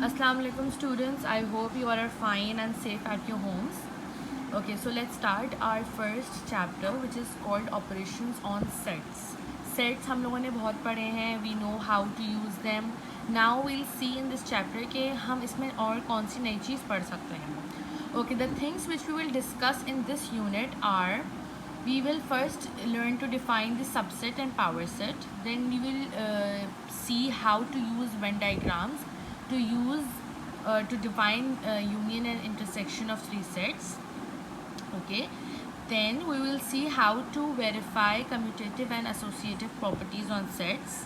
Assalamu alaikum students, I hope you all are fine and safe at your homes. Okay, so let's start our first chapter which is called operations on sets. Sets हम लोगों ने बहुत पढ़े हैं, we know how to use them. Now we'll see in this chapter कि हम इसमें और कौन सी नई चीज़ पढ़ सकते हैं. Okay, the things which we will discuss in this unit are we will first learn to define the subset and power set. Then we will see how to use Venn diagrams to define union and intersection of three sets. Okay, then we will see how to verify commutative and associative properties on sets.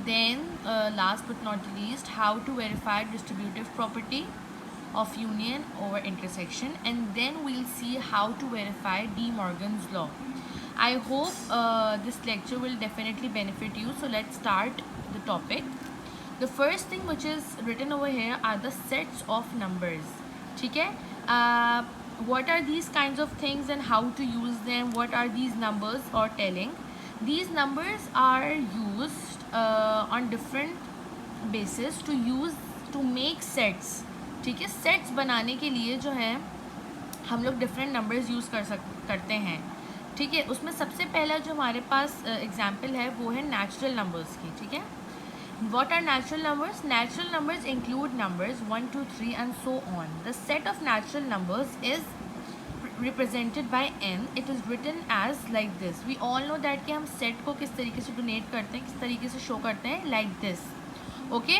Then last but not least, how to verify distributive property of union over intersection, and then we'll see how to verify De Morgan's law. I hope this lecture will definitely benefit you. So let's start the topic. The first thing which is written over here are the sets of numbers. ठीक है? What are these kinds of things and how to use them? What are these numbers or telling? These numbers are used on different basis to make sets. ठीक है? Sets बनाने के लिए जो है हम लोग different numbers use करते हैं. ठीक है? उसमें सबसे पहला जो हमारे पास एग्जाम्पल है वो है नेचुरल नंबर्स की. ठीक है? What are natural numbers? Natural numbers include numbers 1, 2, 3 and so on. The set of natural numbers is represented by n. It is written as like this. We all know that कि हम set को किस तरीके से donate करते हैं, किस तरीके से show करते हैं, like this. Okay?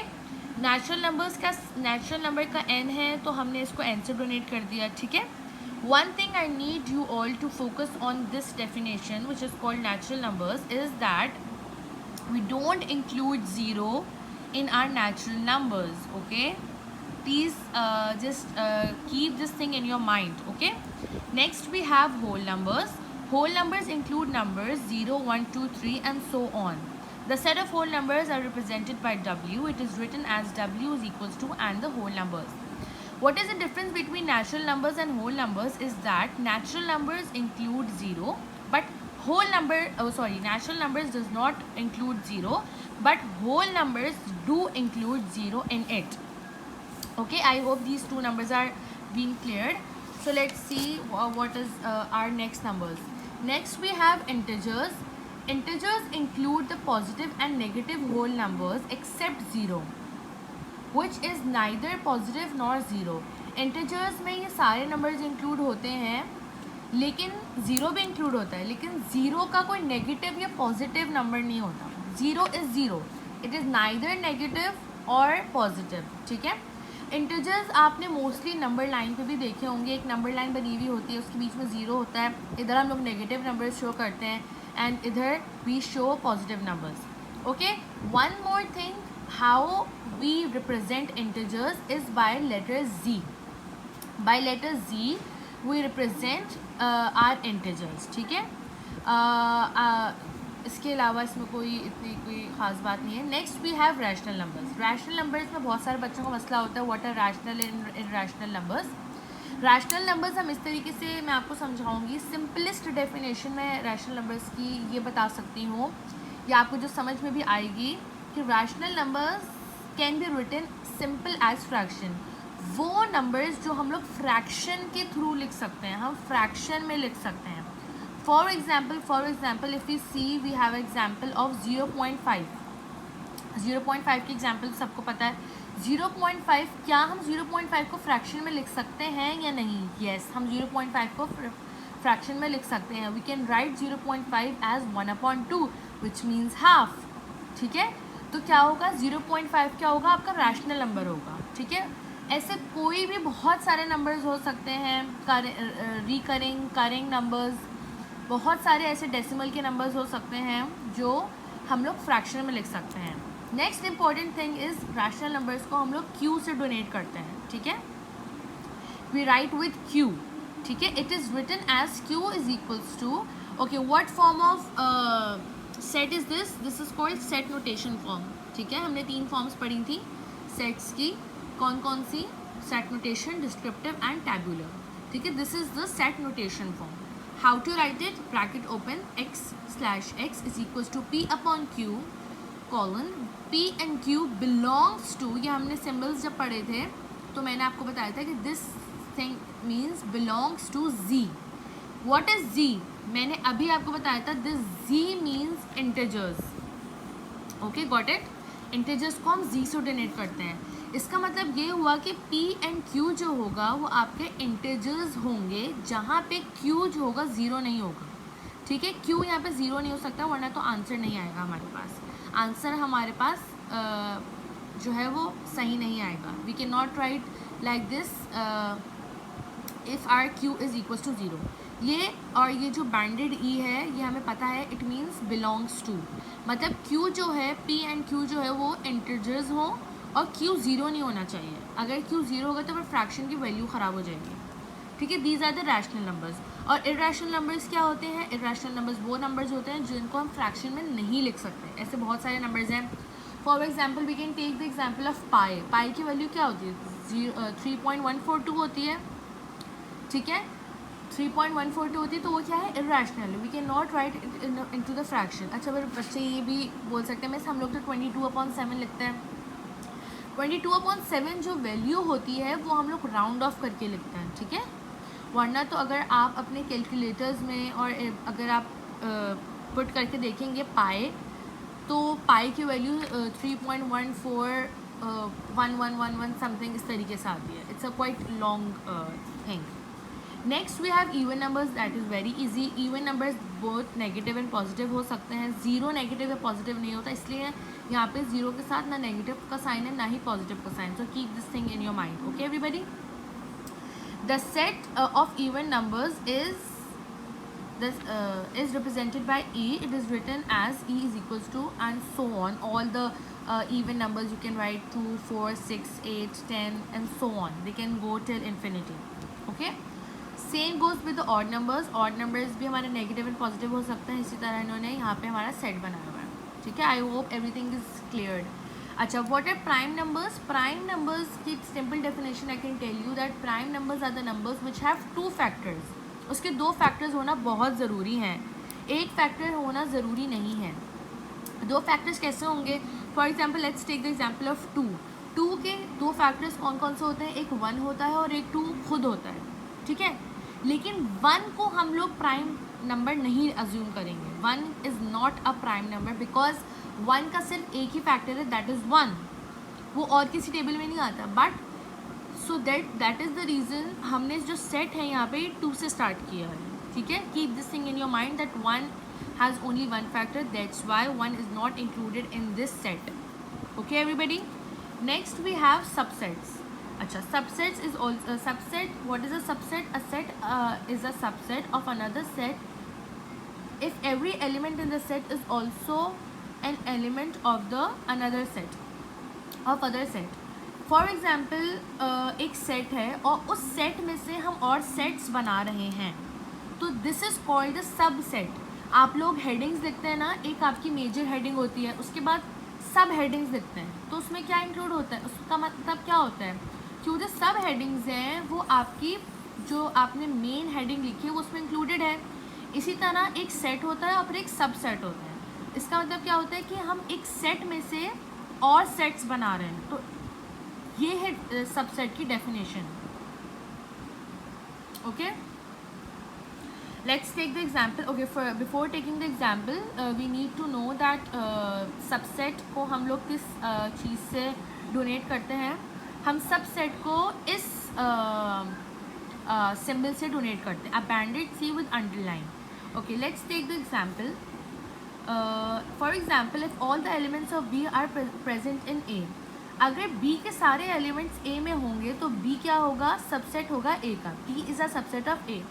Natural number का n है तो हमने इसको n से donate कर दिया. ठीक है? One thing I need you all to focus on this definition which is called natural numbers is that we don't include 0 in our natural numbers. Okay, please just keep this thing in your mind. Okay, next we have whole numbers. Whole numbers include numbers 0, 1, 2, 3 and so on. The set of whole numbers are represented by W. It is written as W is equals to and the whole numbers. What is the difference between natural numbers and whole numbers is that natural numbers include 0 but natural numbers does not include 0 but whole numbers do include 0 in it. Okay, I hope these two numbers are being cleared. So let's see what is our next numbers. Next we have integers. Integers include the positive and negative whole numbers except 0 which is neither positive nor 0. Integers में ये सारे numbers include होते हैं लेकिन 0 भी include होता है, लेकिन 0 का कोई नेगेटिव या पॉजिटिव नंबर नहीं होता. 0 is 0, it is neither negative और पॉजिटिव. ठीक है? इंटीजर्स आपने मोस्टली नंबर लाइन पे भी देखे होंगे. एक नंबर लाइन बनी हुई होती है, उसके बीच में 0 होता है. इधर हम लोग नेगेटिव नंबर्स शो करते हैं एंड इधर we show positive numbers. Okay, one more thing, how we represent integers is by letter Z. By letter Z we represent our integers. ठीक है? इसके अलावा इसमें कोई ख़ास बात नहीं है. Next we have rational numbers. Rational numbers में बहुत सारे बच्चों को मसला होता है what are rational and irrational numbers. Rational numbers हम इस तरीके से मैं आपको समझाऊंगी. सिंपलेस्ट डेफिनेशन में रैशनल नंबर्स की ये बता सकती हूँ या आपको जो समझ में भी आएगी कि rational numbers can be written simple as fraction. वो नंबर्स जो हम लोग फ्रैक्शन के थ्रू लिख सकते हैं, हम फ्रैक्शन में लिख सकते हैं. For example if you see we have example of 0.5. 0.5 की एग्जाम्पल सबको पता है. 0.5, क्या हम 0.5 को फ्रैक्शन में लिख सकते हैं या नहीं? येस, हम 0.5 को फ्रैक्शन में लिख सकते हैं. We can write 0.5 as 1/2 which means half. ठीक है? तो क्या होगा? 0.5 क्या होगा? आपका रैशनल नंबर होगा. ठीक है? ऐसे कोई भी बहुत सारे नंबर्स हो सकते हैं, करिंग नंबर्स, बहुत सारे ऐसे डेसिमल के नंबर्स हो सकते हैं जो हम लोग फ्रैक्शन में लिख सकते हैं. Next important thing is rational numbers को हम लोग Q से डोनेट करते हैं. ठीक है? We write with Q. ठीक है? It is written as Q is equals to. Okay, what form of set is this? This is called set notation form. ठीक है? हमने 3 फॉर्म्स पढ़ी थी सेट्स की. कौन सी? Set notation, descriptive and tabular. ठीक है? This is the set notation form. How to write it? Bracket open x/x is equals to P/Q colon P and Q belongs to, ये हमने सिम्बल्स जब पढ़े थे तो मैंने आपको बताया था कि this thing means belongs to Z. What is Z? मैंने अभी आपको बताया था this Z means integers. Okay, got it. Integers को हम Z से डिनोट करते हैं. इसका मतलब ये हुआ कि P and Q जो होगा वो आपके इंटीजर्स होंगे, जहाँ पे Q जो होगा ज़ीरो नहीं होगा. ठीक है, Q यहाँ पे ज़ीरो नहीं हो सकता, वरना तो आंसर नहीं आएगा हमारे पास. आंसर हमारे पास जो है वो सही नहीं आएगा. We can not write like this if R Q is equal to zero. ये और ये जो बैंडेड E है ये हमें पता है, इट मीन्स बिलोंग्स टू. मतलब Q जो है, P and Q जो है वो इंटीजर्स हों और Q ज़ीरो नहीं होना चाहिए. अगर Q ज़ीरो होगा तो फिर फ्रैक्शन की वैल्यू ख़राब हो जाएगी. ठीक है, these are the rational numbers. और इरेशनल नंबर्स क्या होते हैं? इरेशनल नंबर्स वो नंबर्स होते हैं जिनको हम फ्रैक्शन में नहीं लिख सकते. ऐसे बहुत सारे नंबर्स हैं. For example we can take the example of pi. Pi की वैल्यू क्या होती है? 3.142 होती है. ठीक है, 3.142 होती है, तो वो क्या है? Irrational. We can not write it into the fraction. अच्छा, फिर बच्चे ये भी बोल सकते हैं, हम लोग तो 22/7 लिखते हैं. 22/7 जो वैल्यू होती है वो हम लोग राउंड ऑफ करके लिखते हैं. ठीक है, वरना तो अगर आप अपने कैलकुलेटर्स में और अगर आप पुट करके देखेंगे पाई, तो पाई की वैल्यू 3.141111 समथिंग इस तरीके से आती है. It's a quite long thing. Next we have even numbers. That is very easy. Even numbers both negative and positive हो सकते हैं. ज़ीरो नेगेटिव या पॉजिटिव नहीं होता, इसलिए यहाँ पे ज़ीरो के साथ ना नेगेटिव का साइन है ना ही पॉजिटिव का sign. So keep this thing in your mind. Okay everybody. The set of even numbers is represented by E. It is written as E is equals to and so on. All the even numbers you can write 2, 4, 6, 8, 10 and so on. They can go till infinity. Okay. Same goes with the odd numbers. Odd numbers भी हमारे negative and positive हो सकते हैं. इसी तरह इन्होंने यहाँ पे हमारा set बनाया हुआ है. ठीक है. I hope everything is cleared. अच्छा, what are prime numbers? Prime numbers की simple definition I can tell you that prime numbers are the numbers which have two factors. उसके दो factors होना बहुत ज़रूरी हैं. एक factor होना ज़रूरी नहीं है. दो factors कैसे होंगे? For example, let's take the example of 2. 2 के दो factors कौन कौन से होते हैं? एक 1 होता है और एक 2 खुद होता है. ठीक है, लेकिन 1 को हम लोग प्राइम नंबर नहीं अज्यूम करेंगे. 1 is not a prime number because 1 का सिर्फ एक ही फैक्टर है, दैट इज़ 1. वो और किसी टेबल में नहीं आता. But so that is the reason हमने जो सेट है यहाँ पे 2 से स्टार्ट किया है. ठीक है, keep this thing in your mind that 1 has only 1 factor. That's why 1 is not included in this set. Okay everybody. Next we have subsets. अच्छा, subsets is also subset. What is a subset? A set is a subset of another set if every element in the set is also an element of the another set of other set. For example, एक set है और उस set में से हम और sets बना रहे हैं, तो this is called a subset. आप लोग headings लिखते हैं ना, एक आपकी major heading होती है, उसके बाद सब headings लिखते हैं, तो उसमें क्या include होता है? उसका मतलब क्या होता है? क्यों जो सब हेडिंग्स हैं वो आपकी जो आपने मेन हेडिंग लिखी है वो उसमें इंक्लूडेड है. इसी तरह एक सेट होता है और फिर एक सब सेट होता है. इसका मतलब क्या होता है कि हम एक सेट में से और सेट्स बना रहे हैं, तो ये है सब सेट की definition. Okay, let's take the example. Okay, for before taking the example we need to know that subset को हम लोग किस चीज़ से डोनेट करते हैं. हम सब सेट को इस सिंबल से डोनेट करते हैं, abandoned C with underline. Okay, let's take the example. For example, if all the elements of B are present in A. अगर बी के सारे एलिमेंट्स ए में होंगे तो बी क्या होगा? सबसेट होगा ए का. B is a subset of A.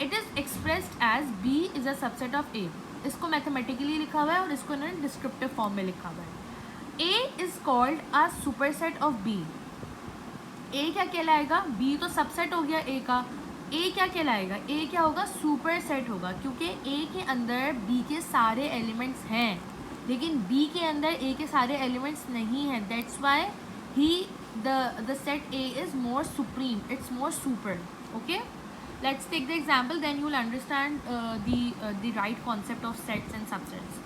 It is expressed as B is a subset of A. इसको मैथमेटिकली लिखा हुआ है और इसको इन्होंने डिस्क्रिप्टिव फॉर्म में लिखा हुआ है. A is called a superset of B. A क्या कहलाएगा? बी तो सबसेट हो गया ए का. ए क्या कहलाएगा? ए क्या होगा? सुपर सेट होगा, क्योंकि ए के अंदर बी के सारे एलिमेंट्स हैं, लेकिन बी के अंदर ए के सारे एलिमेंट्स नहीं हैं. दैट्स वाई ही the set A is more supreme, it's more super. Okay, let's take the example, then you will understand the right concept of sets and subsets.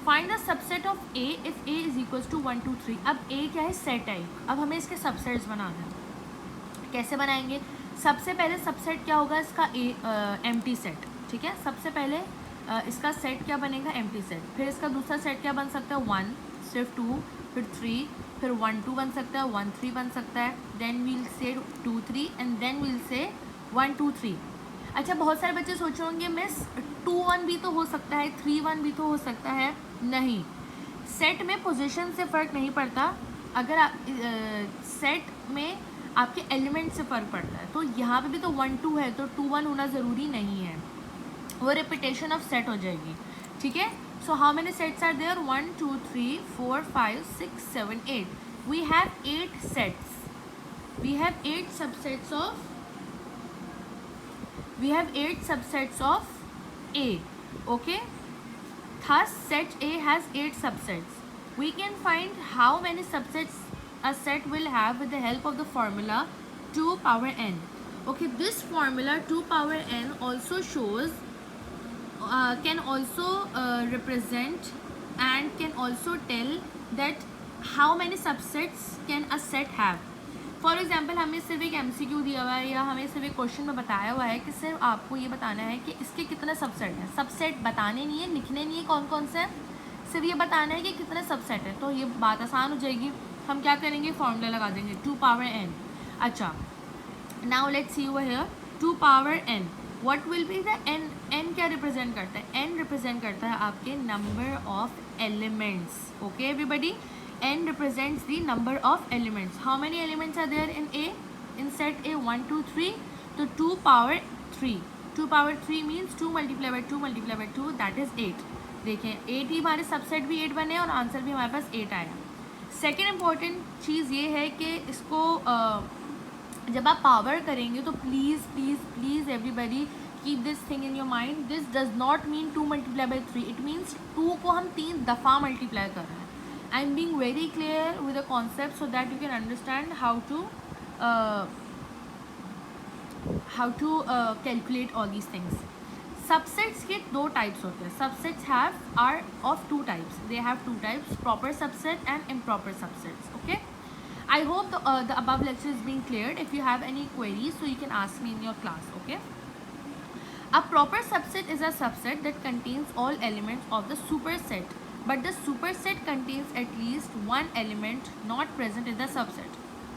Find the subset of A if A is equals to 1 2 3। अब ए क्या है, set है। अब हमें इसके subsets बनाना है। कैसे बनाएंगे? सबसे पहले सबसेट क्या होगा इसका, एम्प्टी सेट। ठीक है, सबसे पहले इसका सेट क्या बनेगा, एम्प्टी सेट। फिर इसका दूसरा सेट क्या बन सकता है, 1, सिर्फ 2, फिर 3, फिर 1 2 बन सकता है, 1 3 बन सकता है, देन वील से 2 3 एंड देन वील से 1 2 3। अच्छा, बहुत सारे बच्चे सोच रहे होंगे मिस 2 1 भी तो हो सकता है, 3 1 भी तो हो सकता है। नहीं, सेट में पोजीशन से फ़र्क नहीं पड़ता। अगर आप सेट में आपके एलिमेंट से फ़र्क पड़ता है। तो यहाँ पे भी तो 1 2 है, तो 2 1 होना ज़रूरी नहीं है, वो रिपीटेशन ऑफ सेट हो जाएगी। ठीक है, so how many sets are there, 1 2 3 4 5 6 7 8। We have 8 sets, we have 8 subsets of, we have 8 subsets of A. Okay, thus set A has 8 subsets. We can find how many subsets a set will have with the help of the formula 2 power n. Okay, this formula 2 power n also shows can also represent and can also tell that how many subsets can a set have. For example हमें सिर्फ एक MCQ दिया हुआ है या हमें सिर्फ एक क्वेश्चन में बताया हुआ है कि सिर्फ आपको ये बताना है कि इसके कितने सबसेट हैं। सबसेट बताने नहीं है, लिखने नहीं है कौन कौन से, सिर्फ ये बताना है कि कितने सबसेट हैं। तो ये बात आसान हो जाएगी। हम क्या करेंगे, फॉर्मूला लगा देंगे 2 power n। अच्छा, now let's see over here 2 power n, what will be the n। n क्या रिप्रेजेंट करता है, n रिप्रेजेंट करता है आपके number of elements. Okay everybody, n represents the number of elements. How many elements are there in A? In set A, 1 2 3. So 2 power 3. 2 power 3 means 2 multiplied by 2 multiplied by 2, that is 8. देखें 8 ही हमारे subset भी 8 बने और answer भी हमारे पास 8 आया। Second important चीज़ ये है कि इसको जब आप पावर करेंगे तो please please please everybody keep this thing in your mind. This does not mean 2 multiplied by 3, it means 2 को हम 3 दफ़ा मल्टीप्लाई कर रहे हैं। I'm being very clear with the concept so that you can understand how to calculate all these things. Subsets के दो types होते हैं। Subsets are of 2 types. They have 2 types: proper subset and improper subsets. Okay. I hope the above lecture is being cleared. If you have any queries, so you can ask me in your class. Okay. A proper subset is a subset that contains all elements of the superset. But the superset contains at least one element not present in the subset.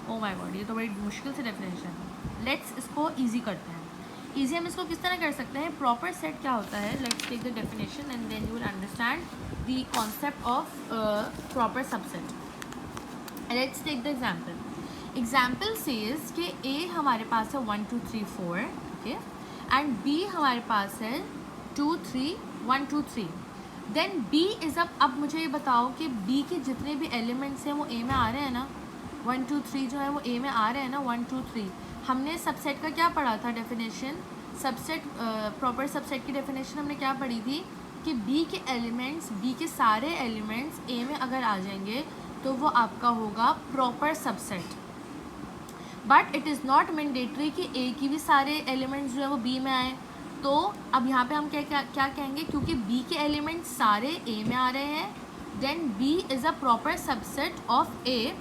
Oh my god, ये तो बड़ी मुश्किल से definition है। Let's इसको easy करते हैं। Easy हम इसको किस तरह कर सकते हैं, प्रॉपर सेट क्या होता है, let's take the definition and then you will understand the concept of proper subset. Let's take the example. Example says कि ए हमारे पास है 1 2 3 4, ओके, एंड बी हमारे पास है 2 3 1 2 3। देन B इज़ अब मुझे ये बताओ कि B के जितने भी एलिमेंट्स हैं वो A में आ रहे हैं ना, 1 2 3 जो है वो A में आ रहे हैं ना, 1 2 3। हमने सबसेट का क्या पढ़ा था डेफिनेशन, सबसेट प्रॉपर सबसेट की डेफिनेशन हमने क्या पढ़ी थी कि B के एलिमेंट्स, B के सारे एलिमेंट्स A में अगर आ जाएंगे तो वो आपका होगा proper subset. But it is not mandatory कि A की भी सारे एलिमेंट्स जो है वो B में आए। तो अब यहाँ पे हम क्या कहेंगे, क्योंकि B के एलिमेंट्स सारे A में आ रहे हैं, then B is a proper subset of A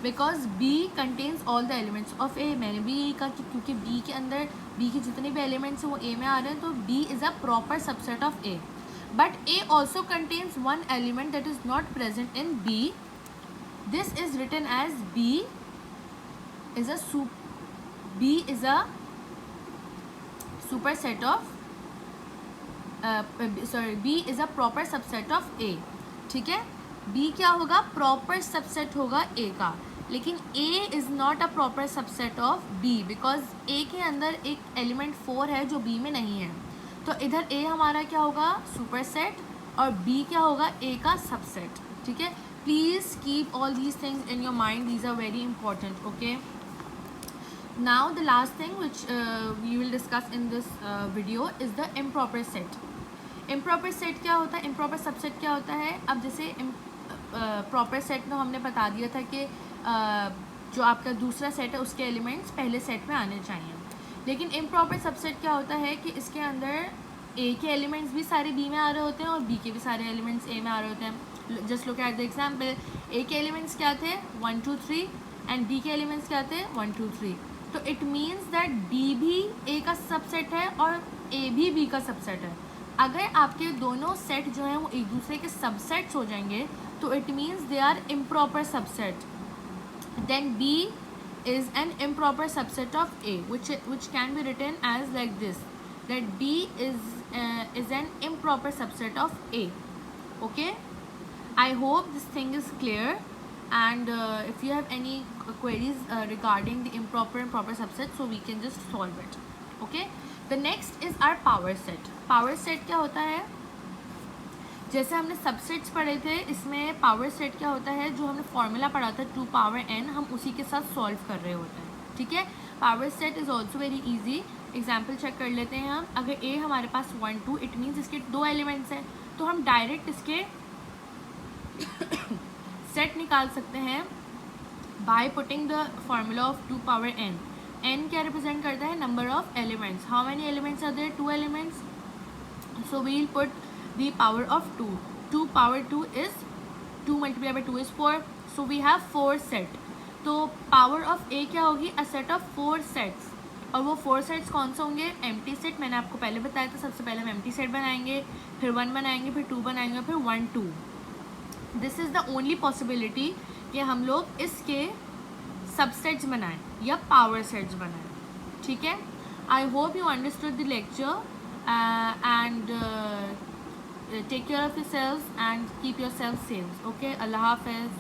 because B contains all the elements of A। मैंने भी यही कहा कि क्योंकि B के अंदर B के जितने भी एलिमेंट्स हैं वो A में आ रहे हैं, तो B is a proper subset of A। But A also contains one element that is not present in B। This is written as B is a superset of B is a proper subset of A। ठीक है, B क्या होगा, proper subset होगा A का, लेकिन A is not a proper subset of B because A के अंदर एक एलिमेंट 4 है जो B में नहीं है। तो इधर A हमारा क्या होगा, सुपरसेट, और B क्या होगा, A का सबसेट। ठीक है, please keep all these things in your mind, these are very important. Okay, now the last thing which we will discuss in this video is the improper set। improper set क्या होता है, improper subset क्या होता है। अब जैसे proper set में हमने बता दिया था कि जो आपका दूसरा सेट है उसके एलिमेंट्स पहले सेट में आने चाहिए, लेकिन improper subset क्या होता है कि इसके अंदर ए के एलिमेंट्स भी सारे बी में आ रहे होते हैं और बी के भी सारे एलिमेंट्स ए में आ रहे होते हैं. Just look at the example. A के एलिमेंट्स क्या थे 1 2 3 एंड बी के एलिमेंट्स क्या थे 1 2 3. तो इट मीन्स दैट बी भी ए का सबसेट है और ए भी बी का सबसेट है. अगर आपके दोनों सेट जो हैं वो एक दूसरे के सबसेट्स हो जाएंगे तो it means they are improper subset. Then B is an improper subset of A, which can be written as like this, that B is an improper subset of A. Okay, I hope this thing is clear, and if you have any queries regarding the improper and proper subset, so we can just solve it. Okay, the next is our power set. Power set क्या होता है? जैसे हमने subsets पढ़े थे, इसमें power set क्या होता है, जो हमने फॉर्मूला पढ़ा था 2 पावर n, हम उसी के साथ सॉल्व कर रहे होते हैं. ठीक है, power set is also very easy. Example check कर लेते हैं हम. अगर a हमारे पास 1 2, इट मीन्स इसके 2 एलिमेंट्स हैं, तो हम डायरेक्ट इसके सेट निकाल सकते हैं by putting the formula of 2 power n. n क्या रिप्रेजेंट करता है? Number of elements. How many elements are there? 2 elements. So we will put the power of 2. 2 power 2 is 2 multiplied by 2 is 4. So we have 4 set. तो power of A क्या होगी? A set of 4 sets. और वो 4 sets कौन से होंगे? empty set. मैंने आपको पहले बताया था. सबसे पहले हम empty set बनाएंगे, फिर 1 बनाएंगे, फिर 2 बनाएंगे, फिर 1 2. This is the only possibility कि हम लोग इसके subsets बनाएं या power sets बनाएं. ठीक है, I hope you understood the lecture and take care of yourselves and keep yourself safe. Okay, Allah Hafiz.